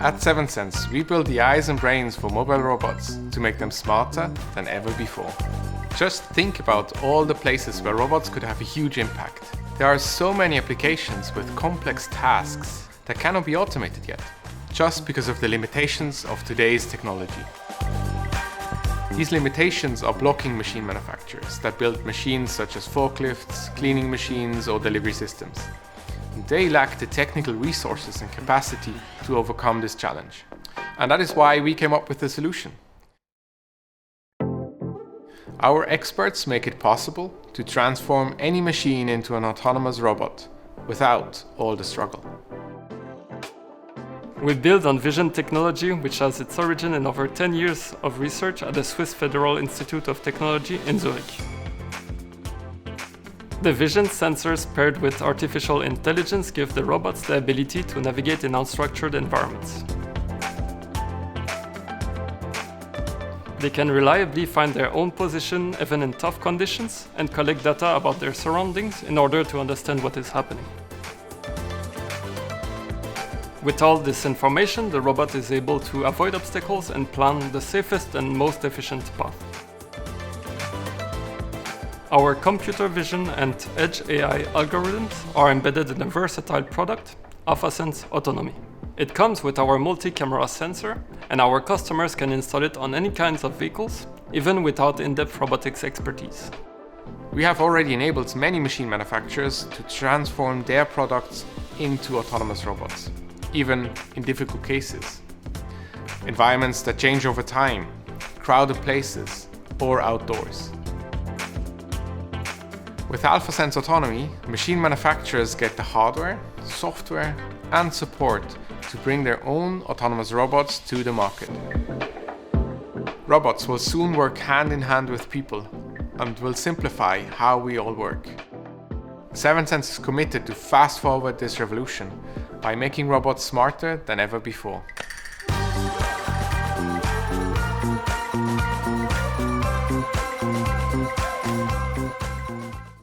At Sevensense, we build the eyes and brains for mobile robots to make them smarter than ever before. Just think about all the places where robots could have a huge impact. There are so many applications with complex tasks that cannot be automated yet, just because of the limitations of today's technology. These limitations are blocking machine manufacturers that build machines such as forklifts, cleaning machines, or delivery systems. They lack the technical resources and capacity to overcome this challenge. And that is why we came up with a solution. Our experts make it possible to transform any machine into an autonomous robot without all the struggle. We build on vision technology, which has its origin in over 10 years of research at the Swiss Federal Institute of Technology in Zurich. The vision sensors paired with artificial intelligence give the robots the ability to navigate in unstructured environments. They can reliably find their own position even in tough conditions and collect data about their surroundings in order to understand what is happening. With all this information, the robot is able to avoid obstacles and plan the safest and most efficient path. Our computer vision and edge AI algorithms are embedded in a versatile product, Sevensense Autonomy. It comes with our multi-camera sensor, and our customers can install it on any kinds of vehicles, even without in-depth robotics expertise. We have already enabled many machine manufacturers to transform their products into autonomous robots, even in difficult cases. Environments that change over time, crowded places, or outdoors. With Sevensense Autonomy, machine manufacturers get the hardware, software, and support to bring their own autonomous robots to the market. Robots will soon work hand in hand with people and will simplify how we all work. Sevensense is committed to fast forward this revolution by making robots smarter than ever before.